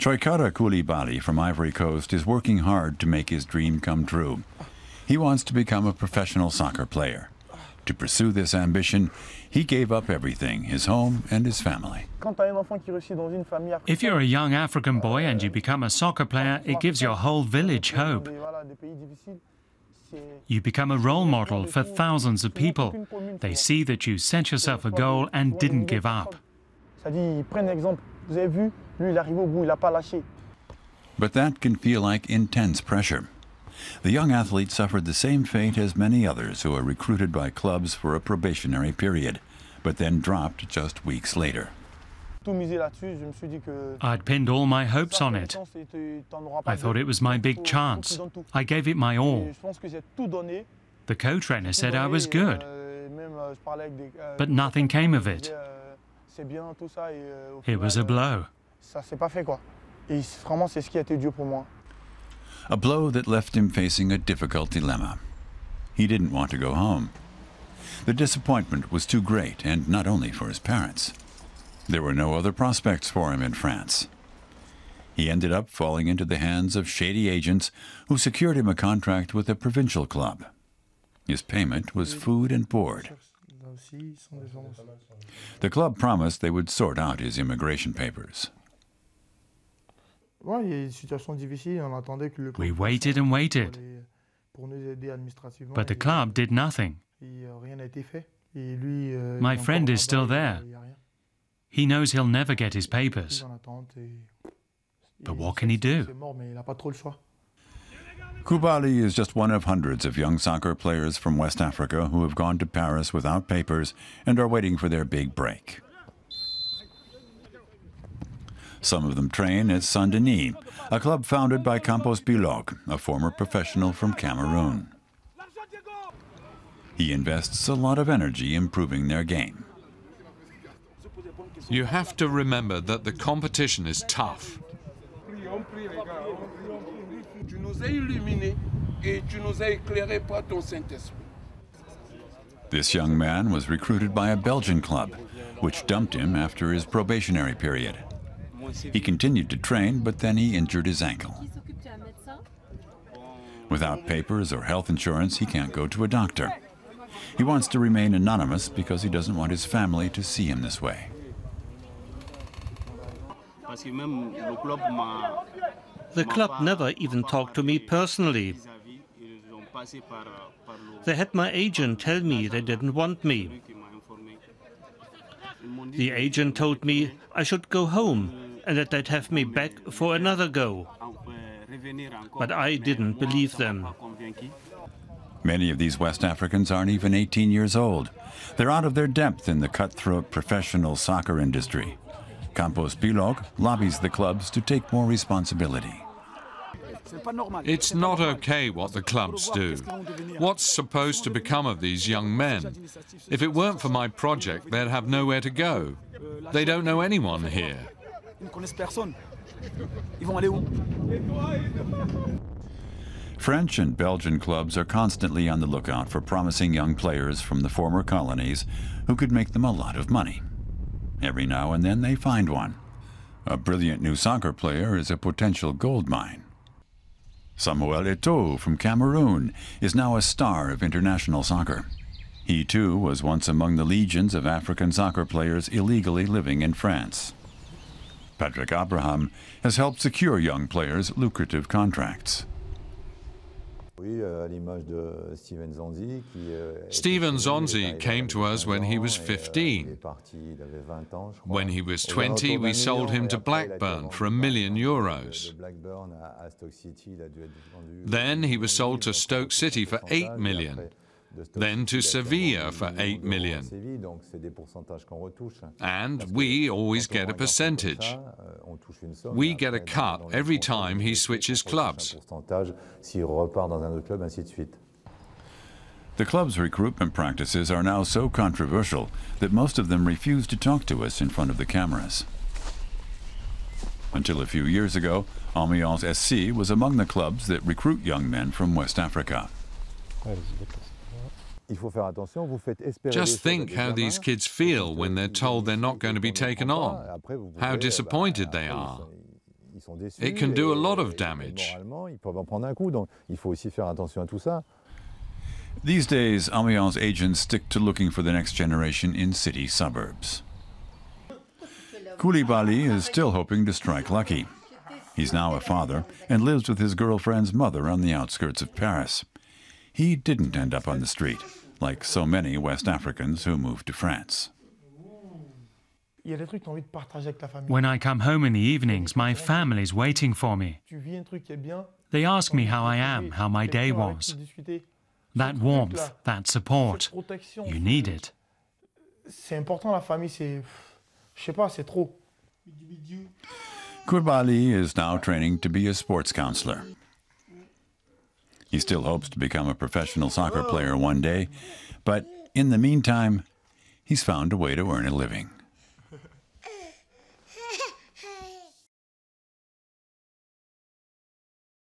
TIEUCARA COULIBALY from Ivory Coast is working hard to make his dream come true. He wants to become a professional soccer player. To pursue this ambition, he gave up everything, his home and his family. If you're a young African boy and you become a soccer player, it gives your whole village hope. You become a role model for thousands of people. They see that you set yourself a goal and didn't give up. But that can feel like intense pressure. The young athlete suffered the same fate as many others who are recruited by clubs for a probationary period, but then dropped just weeks later. I'd pinned all my hopes on it. I thought it was my big chance. I gave it my all. The co-trainer said I was good, but nothing came of it. It was a blow. A blow that left him facing a difficult dilemma. He didn't want to go home. The disappointment was too great, and not only for his parents. There were no other prospects for him in France. He ended up falling into the hands of shady agents who secured him a contract with a provincial club. His payment was food and board. The club promised they would sort out his immigration papers. We waited and waited, but the club did nothing. My friend is still there. He knows he'll never get his papers. But what can he do? Coulibaly is just one of hundreds of young soccer players from West Africa who have gone to Paris without papers and are waiting for their big break. Some of them train at Saint-Denis, a club founded by KAMPOS BILOG, a former professional from Cameroon. He invests a lot of energy improving their game. You have to remember that the competition is tough. This young man was recruited by a Belgian club, which dumped him after his probationary period. He continued to train, but then he injured his ankle. Without papers or health insurance, he can't go to a doctor. He wants to remain anonymous because he doesn't want his family to see him this way. The club never even talked to me personally. They had my agent tell me they didn't want me. The agent told me I should go home and that they'd have me back for another go. But I didn't believe them. Many of these West Africans aren't even 18 years old. They're out of their depth in the cutthroat professional soccer industry. KAMPOS BILOG lobbies the clubs to take more responsibility. It's not okay what the clubs do. What's supposed to become of these young men? If it weren't for my project, they'd have nowhere to go. They don't know anyone here. French and Belgian clubs are constantly on the lookout for promising young players from the former colonies who could make them a lot of money. Every now and then they find one. A brilliant new soccer player is a potential gold mine. Samuel Eto'o from Cameroon is now a star of international soccer. He too was once among the legions of African soccer players illegally living in France. Patrick Abraham has helped secure young players lucrative contracts. Steven Zonzi came to us when he was 15. When he was 20, we sold him to Blackburn for €1 million. Then he was sold to Stoke City for €8 million. Then to Sevilla for €8 million. And we always get a percentage. We get a cut every time he switches clubs. The club's recruitment practices are now so controversial that most of them refuse to talk to us in front of the cameras. Until a few years ago, Amiens SC was among the clubs that recruit young men from West Africa. Just think how these kids feel when they're told they're not going to be taken on, how disappointed they are. It can do a lot of damage. These days, Amiens agents stick to looking for the next generation in city suburbs. Coulibaly is still hoping to strike lucky. He's now a father and lives with his girlfriend's mother on the outskirts of Paris. He didn't end up on the street, like so many West Africans who moved to France. When I come home in the evenings, my family's waiting for me. They ask me how I am, how my day was. That warmth, that support, you need it. Coulibaly is now training to be a sports counselor. He still hopes to become a professional soccer player one day, but in the meantime, he's found a way to earn a living.